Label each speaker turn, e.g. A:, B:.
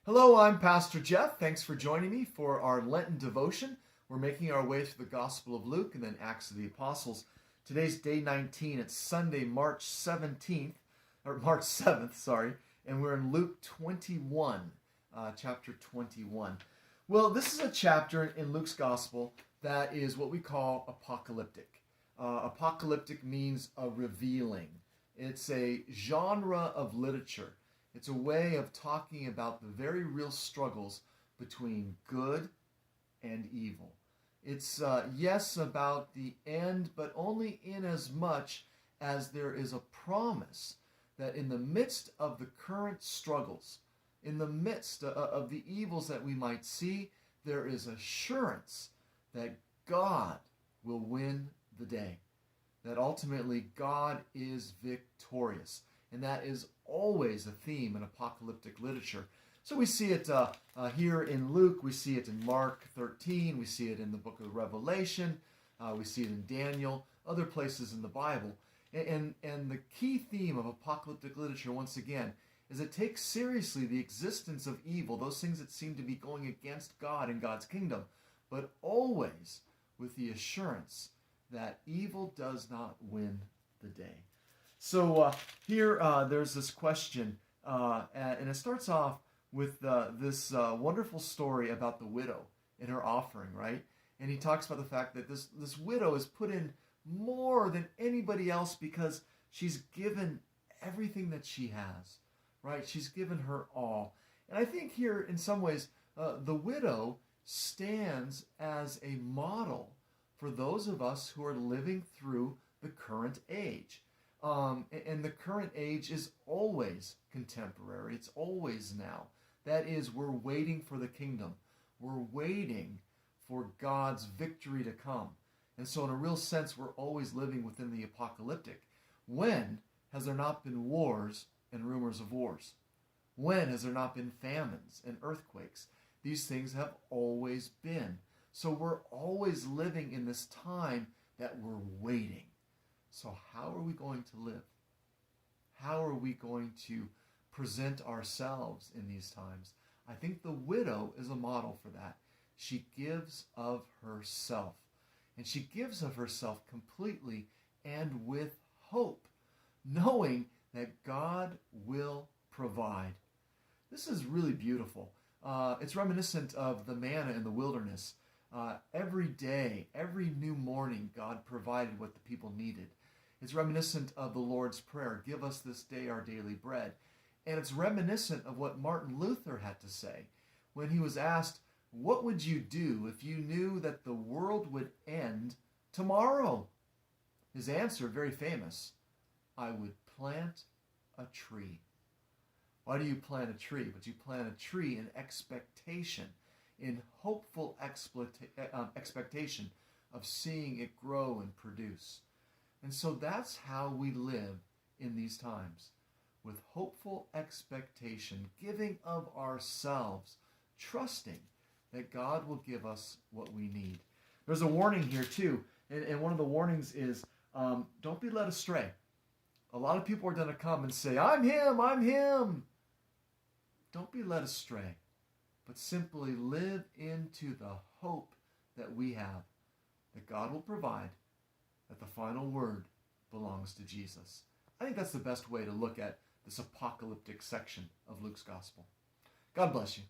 A: Hello, I'm Pastor Jeff. Thanks for joining me for our Lenten devotion. We're making our way through the Gospel of Luke and then Acts of the Apostles. Today's day 19. It's Sunday, March 7th, and we're in Luke 21, chapter 21. Well, this is a chapter in Luke's Gospel that is what we call apocalyptic. Apocalyptic means a revealing. It's a genre of literature. It's a way of talking about the very real struggles between good and evil. It's, yes, about the end, but only in as much as there is a promise that in the midst of the current struggles, in the midst of the evils that we might see, there is assurance that God will win the day, that ultimately God is victorious. And that is always a theme in apocalyptic literature. So we see it here in Luke, we see it in Mark 13, we see it in the book of Revelation, we see it in Daniel, other places in the Bible. And the key theme of apocalyptic literature, once again, is it takes seriously the existence of evil, those things that seem to be going against God and God's kingdom, but always with the assurance that evil does not win the day. So here there's this question, and it starts off with this wonderful story about the widow and her offering, right? And he talks about the fact that this widow has put in more than anybody else because she's given everything that she has, right? She's given her all. And I think here, in some ways, the widow stands as a model for those of us who are living through the current age. And the current age is always contemporary. It's always now. That is, we're waiting for the kingdom. We're waiting for God's victory to come. And so in a real sense, we're always living within the apocalyptic. When has there not been wars and rumors of wars? When has there not been famines and earthquakes? These things have always been. So we're always living in this time that we're waiting. So how are we going to live? How are we going to present ourselves in these times? I think the widow is a model for that. She gives of herself. And she gives of herself completely and with hope, knowing that God will provide. This is really beautiful. It's reminiscent of the manna in the wilderness. Every day, every new morning, God provided what the people needed. It's reminiscent of the Lord's Prayer, give us this day our daily bread. And it's reminiscent of what Martin Luther had to say when he was asked, what would you do if you knew that the world would end tomorrow? His answer, very famous, I would plant a tree. Why do you plant a tree? But you plant a tree in expectation, in hopeful expectation of seeing it grow and produce. And so that's how we live in these times, with hopeful expectation, giving of ourselves, trusting that God will give us what we need. There's a warning here too, and one of the warnings is don't be led astray. A lot of people are going to come and say, I'm him, I'm him. Don't be led astray, but simply live into the hope that we have, that God will provide, that the final word belongs to Jesus. I think that's the best way to look at this apocalyptic section of Luke's gospel. God bless you.